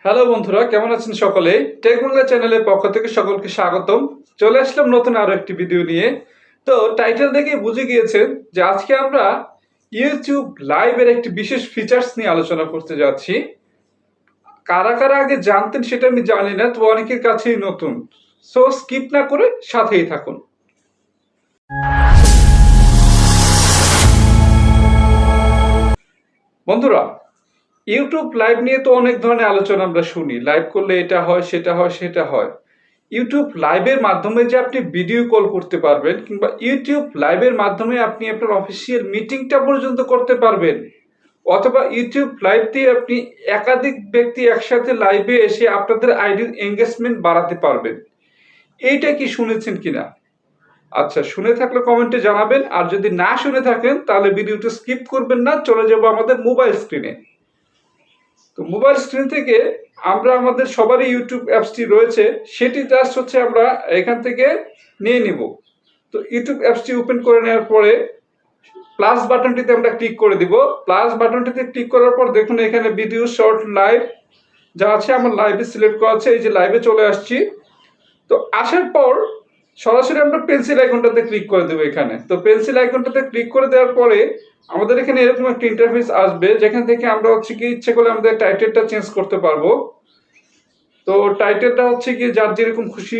Hello বন্ধুরা, কেমন আছেন সকলে? টেক বাংলা চ্যানেলের পক্ষ থেকে সকলকে স্বাগতম। চলে আসলাম নতুন আরো একটি ভিডিও নিয়ে। তো টাইটেল দেখে বুঝে গিয়েছেন যে আজকে আমরা ইউটিউব লাইভের একটি বিশেষ ফিচার্স নিয়ে আলোচনা করতে যাচ্ছি। কারা কারা আগে জানতেন সেটা আমি জানি না, তো অনেকের কাছেই নতুন। সো স্কিপ না করে সাথেই থাকুন। বন্ধুরা, ইউটিউব লাইভ নিয়ে তো অনেক ধরনের আলোচনা আমরা শুনি। লাইভ করলে এটা হয়, সেটা হয়, সেটা হয়। ইউটিউব লাইভের মাধ্যমে যে আপনি ভিডিও কল করতে পারবেন, কিংবা ইউটিউব লাইভের মাধ্যমে আপনি আপনার অফিসিয়াল মিটিংটা পর্যন্ত করতে পারবেন, অথবা ইউটিউব লাইভ দিয়ে আপনি একাধিক ব্যক্তি একসাথে লাইভে এসে আপনাদের আইডির এঙ্গেজমেন্ট বাড়াতে পারবেন। এইটা কি শুনেছেন কিনা? আচ্ছা, শুনে থাকলে কমেন্টে জানাবেন, আর যদি না শুনে থাকেন তাহলে ভিডিওটা স্কিপ করবেন না, চলে যাব আমাদের মোবাইল স্ক্রিনে। তো মোবাইল স্ক্রিন থেকে আমরা আমাদের সবারই ইউটিউব অ্যাপসটি রয়েছে, সেটি জাস্ট হচ্ছে আমরা এখান থেকে নিয়ে নিব। তো ইউটিউব অ্যাপসটি ওপেন করে নেওয়ার পরে প্লাস বাটনটিতে আমরা ক্লিক করে দিব। প্লাস বাটনটিতে ক্লিক করার পর দেখুন এখানে ভিডিও, শর্ট, লাইভ যা আছে আমার লাইভে সিলেক্ট করা আছে। এই যে লাইভে চলে আসছি। তো আসার পর সরাসরি আমরা পেন্সিল আইকনটাতে ক্লিক করে দেবো এখানে। তো পেন্সিল আইকনটাতে ক্লিক করে দেওয়ার পরে আমাদের এখানে এরকম একটা ইন্টারফেস আসবে, যেখান থেকে আমরা হচ্ছে কি ইচ্ছে করলে আমাদের টাইটেলটা চেঞ্জ করতে পারবো। তো টাইটেলটা হচ্ছে কি যার যেরকম খুশি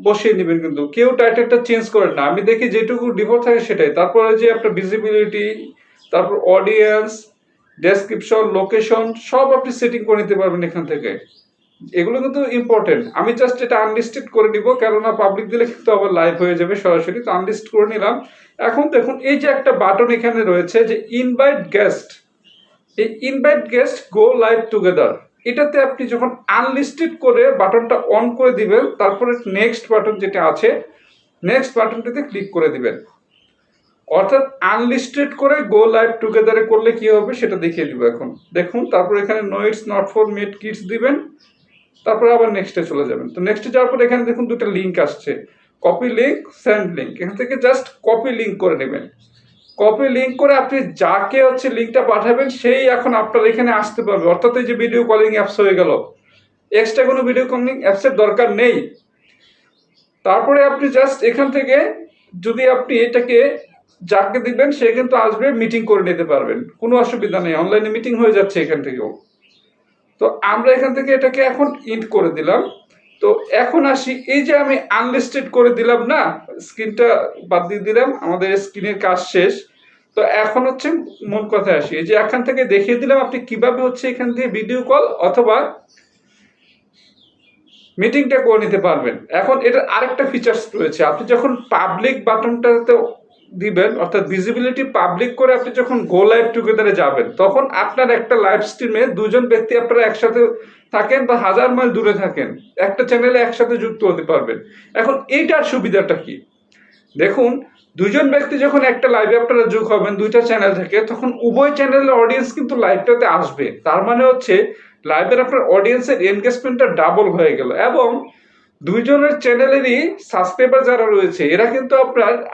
বসিয়ে নেবেন, কিন্তু কেউ টাইটেলটা চেঞ্জ করেন না। আমি দেখি যেটুকু ডিফল্ট থাকে সেটাই। তারপরে যে আপনার ভিজিবিলিটি, তারপর অডিয়েন্স, ডেসক্রিপশন, লোকেশন সব আপনি সেটিং করে নিতে পারবেন এখান থেকে। এগুলো কিন্তু ইম্পর্টেন্ট। আমি জাস্ট এটা আনলিস্টেড করে নিব, কেননা পাবলিক দিলে কিন্তু আবার লাইভ হয়ে যাবে সরাসরি। তো আনলিস্ট করে নিলাম। এখন দেখুন এই যে একটা বাটন এখানে রয়েছে যে ইনভাইট গেস্ট, এই ইনভাইট গেস্ট গো লাইভ টুগেদার, এটাতে আপনি যখন আনলিস্টেড করে বাটনটা অন করে দিবেন, তারপরে নেক্সট বাটন যেটা আছে, নেক্সট বাটনটিতে ক্লিক করে দিবেন। অর্থাৎ আনলিস্টেড করে গো লাইভ টুগেদারে করলে কি হবে সেটা দেখিয়ে দিব এখন। দেখুন তারপর এখানে no it's not for made kids দিবেন, তারপরে আবার নেক্সটে চলে যাবেন। তো নেক্সটে যাওয়ার পর এখানে দেখুন দুটো লিঙ্ক আসছে, কপি লিঙ্ক, সেন্ড লিঙ্ক। এখান থেকে জাস্ট কপি লিঙ্ক করে নেবেন। কপি লিঙ্ক করে আপনি যাকে হচ্ছে লিঙ্কটা পাঠাবেন সেই এখন আপনার এখানে আসতে পারবে। অর্থাৎ এই যে ভিডিও কলিং অ্যাপস হয়ে গেল, এক্সট্রা কোনো ভিডিও কলিং অ্যাপসের দরকার নেই। তারপরে আপনি জাস্ট এখান থেকে যদি আপনি এটাকে যাকে দিবেন সে কিন্তু আসবে, মিটিং করে নিতে পারবেন, কোনো অসুবিধা নেই। অনলাইনে মিটিং হয়ে যাচ্ছে এখান থেকেও। তো আমরা এখান থেকে এটাকে এখন ইন্ট করে দিলাম। তো এখন আসি, এই যে আমি আনলিস্টেড করে দিলাম না, স্ক্রিনটা বাদ দিয়ে দিলাম, আমাদের স্ক্রিনের কাজ শেষ। তো এখন হচ্ছে মূল কথায় আসি, এই যে এখান থেকে দেখিয়ে দিলাম আপনি কিভাবে হচ্ছে এখান থেকে ভিডিও কল অথবা মিটিংটা করে নিতে পারবেন। এখন এটার আরেকটা ফিচার্স রয়েছে, আপনি যখন পাবলিক বাটনটাতে দিবেন, অর্থাৎ ভিজিবিলিটি পাবলিক করে আপনি যখন গো লাইভ টুগেদারে যাবেন, তখন আপনার একটা লাইভ স্ট্রিমে দুজন ব্যক্তি আপনারা একসাথে থাকেন বা হাজার মাইল দূরে থাকেন, একটা চ্যানেলে একসাথে যুক্ত হতে পারবেন। এখন এইটার সুবিধাটা কি দেখুন, দুজন ব্যক্তি যখন একটা লাইভে আপনারা যোগ হবেন দুইটা চ্যানেল থেকে, তখন উভয় চ্যানেলের অডিয়েন্স কিন্তু লাইভটাতে আসবে। তার মানে হচ্ছে লাইভের আপনার অডিয়েন্সের এনগেজমেন্টটা ডাবল হয়ে গেল, এবং দুইজনের চ্যানেলেরই সাবস্ক্রাইবার যারা রয়েছে এরা কিন্তু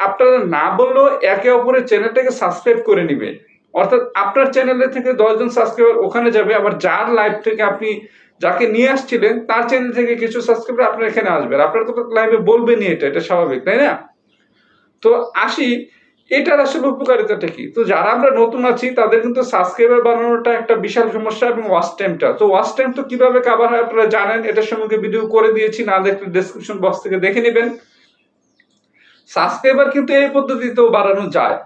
আপনারা না বললেও একে অপরের চ্যানেলটাকে সাবস্ক্রাইব করে নিবে। অর্থাৎ আপনার চ্যানেলে থেকে 10জন সাবস্ক্রাইবার ওখানে যাবে, আবার যার লাইভ থেকে আপনি যাকে নিয়ে আসছিলেন তার চ্যানেল থেকে কিছু সাবস্ক্রাইবার আপনার এখানে আসবে। আপনারা তো লাইভে বলবেনই, এটা স্বাভাবিক, তাই না? তো আসি এটার আসলে উপকারিতাটা কি। তো যারা আমরা নতুন আছি তাদের কিন্তু সাবস্ক্রাইবার বানানোটা একটা বিশাল সমস্যা, এবং ওয়াচ টাইমটা, তো ওয়াচ টাইম তো কিভাবে কভার হয় আপনারা জানেন, এটার সঙ্গে ভিডিও করে দিয়েছি, না দেখলে ডেসক্রিপশন বক্স থেকে দেখে নেবেন। সাবস্ক্রাইবার কিন্তু এই পদ্ধতিতেও বাড়ানো যায়।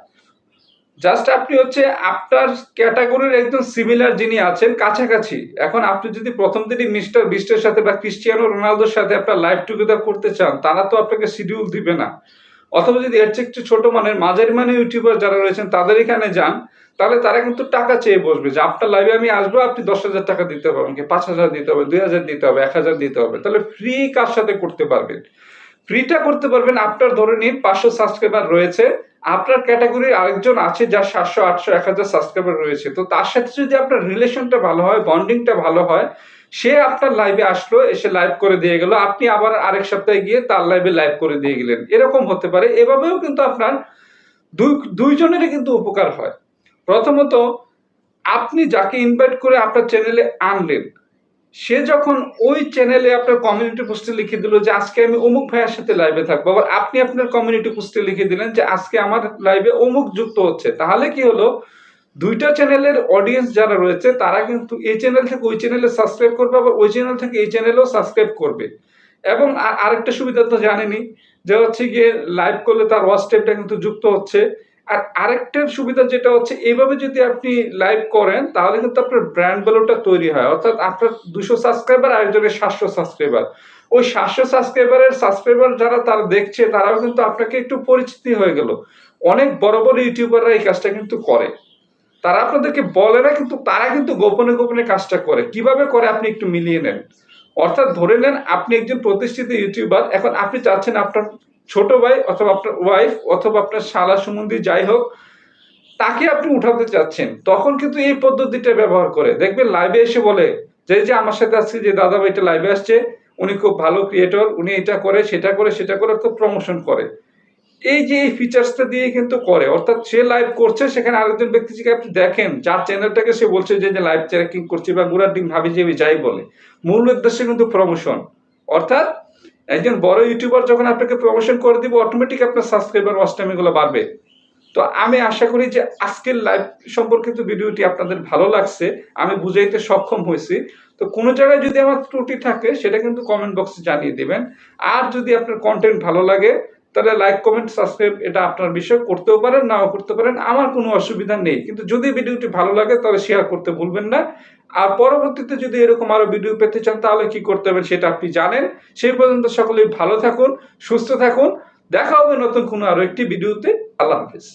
জাস্ট আপনি হচ্ছে আপনার ক্যাটাগরির একদম সিমিলার যিনি আছেন কাছাকাছি, এখন আপনি যদি প্রথম দিনই মিস্টার বিস্টের সাথে বা ক্রিস্টিয়ানো রোনালদোর সাথে আপনার লাইভ টুগেদার করতে চান, তারা তো আপনাকে শিডিউল দিবে না। অথবা যদি এর চেয়ে একটু ছোট মানের মাঝারি মানের ইউটিউবার যারা রয়েছেন তাদের এখানে যান, তাহলে তারা কিন্তু টাকা চেয়ে বসবে যে আপনার লাইভে আমি আসবো, আপনি 10,000 টাকা দিতে হবে, আমাকে 5,000 দিতে হবে, 2,000 দিতে হবে, 1,000 দিতে হবে। তাহলে ফ্রি কার সাথে করতে পারবেন? ফ্রিটা করতে পারবেন আপনার ধরে নিন 500 সাবস্ক্রাইবার রয়েছে, আপনার ক্যাটাগরির আরেকজন আছে যার 700, 800, 1,000 সাবস্ক্রাইবার রয়েছে। তো তার সাথে যদি আপনার রিলেশনটা ভালো হয়, বন্ডিংটা ভালো হয়, সে আপনার লাইভে আসলো, এসে লাইভ করে দিয়ে গেল, আপনি আবার আরেক সপ্তাহে গিয়ে তার লাইভে লাইভ করে দিয়ে গেলেন, এরকম হতে পারে। এভাবেও কিন্তু আপনার দুইজনেরই কিন্তু উপকার হয়। প্রথমত, আপনি যাকে ইনভাইট করে আপনার চ্যানেলে আনলেন, সে যখন ওই চ্যানেলে আপনার কমিউনিটি পোস্টে লিখে দিল যে আজকে আমি অমুক ভাইয়ের সাথে লাইভে থাকবো, আবার আপনি আপনার কমিউনিটি পোস্টে লিখে দিলেন যে আজকে আমার লাইভে অমুক যুক্ত হচ্ছে, তাহলে কি হলো, দুইটা চ্যানেলের অডিয়েন্স যারা রয়েছে তারা কিন্তু এই চ্যানেল থেকে ওই চ্যানেলে সাবস্ক্রাইব করবে, আবার ওই চ্যানেল থেকে এই চ্যানেলেও সাবস্ক্রাইব করবে। এবং আরেকটা সুবিধা তো জানেনই যে হচ্ছে গিয়ে লাইভ করলে তার ওয়াচ টাইমটা কিন্তু যুক্ত হচ্ছে। আর আরেকটা সুবিধা যেটা হচ্ছে, এইভাবে যদি আপনি লাইভ করেন তাহলে কিন্তু আপনার ব্র্যান্ড ভ্যালুটা তৈরি হয়, অর্থাৎ আপনার 200 সাবস্ক্রাইবার আরেকজনের 700 সাবস্ক্রাইবার, ওই 700 সাবস্ক্রাইবার যারা তারা দেখছে তারাও কিন্তু আপনাকে একটু পরিচিতি হয়ে গেল। অনেক বড় বড় ইউটিউবাররা এই কাজটা কিন্তু করে, তারা আপনাদেরকে বলে না, কিন্তু তারা কিন্তু গোপনে গোপনে কাজটা করে। কিভাবে করে আপনি একটু মিলিয়ে নেন। অর্থাৎ ধরে নেন আপনি একজন প্রতিষ্ঠিত ইউটিউবার, এখন আপনি চাচ্ছেন আপনার ছোট ভাই অথবা আপনার ওয়াইফ অথবা আপনার শালা সম্বন্ধী যাই হোক তাকে আপনি উঠাতে চাচ্ছেন, তখন কিন্তু এই পদ্ধতিটা ব্যবহার করে দেখবেন লাইভে এসে বলে যে আমার সাথে আজকে যে দাদা ভাইটা লাইভে আসছে উনি খুব ভালো ক্রিয়েটর, উনি এটা করে সেটা করে সেটা করে তো প্রমোশন করে। এই যে এই ফিচার্সটা দিয়ে কিন্তু করে, অর্থাৎ সে লাইভ করছে সেখানে আরেকজন ব্যক্তিকে আপনি দেখেন যার চ্যানেলটাকে সে বলছে যে লাইভ ট্র্যাকিং করছে বা গুড়ার ডিম ভাবি যে যাই বলে, মূল উদ্দেশ্য কিন্তু প্রমোশন। অর্থাৎ একজন বড় ইউটিউবার যখন আপনাকে প্রমোশন করে দিবে অটোমেটিক আপনার সাবস্ক্রাইবার ওয়াচ টাইম এগুলো বাড়বে। তো আমি আশা করি যে আজকের লাইভ সম্পর্কিত ভিডিওটি আপনাদের ভালো লাগছে, আমি বুঝাইতে সক্ষম হয়েছি। তো কোনো জায়গায় যদি আমার ত্রুটি থাকে সেটা কিন্তু কমেন্ট বক্সে জানিয়ে দিবেন। আর যদি আপনার কন্টেন্ট ভালো লাগে তাহলে লাইক কমেন্ট সাবস্ক্রাইব এটা আপনার বিষয়, করতেও পারেন নাও করতে পারেন, আমার কোনো অসুবিধা নেই। কিন্তু যদি ভিডিওটি ভালো লাগে তাহলে শেয়ার করতে ভুলবেন না। আর পরবর্তীতে যদি এরকম আরো ভিডিও পেতে চান তাহলে কি করতে হবে সেটা আপনি জানেন। সেই পর্যন্ত সকলেই ভালো থাকুন, সুস্থ থাকুন, দেখা হবে নতুন কোনো আরো একটি ভিডিওতে। আল্লাহ হাফিজ।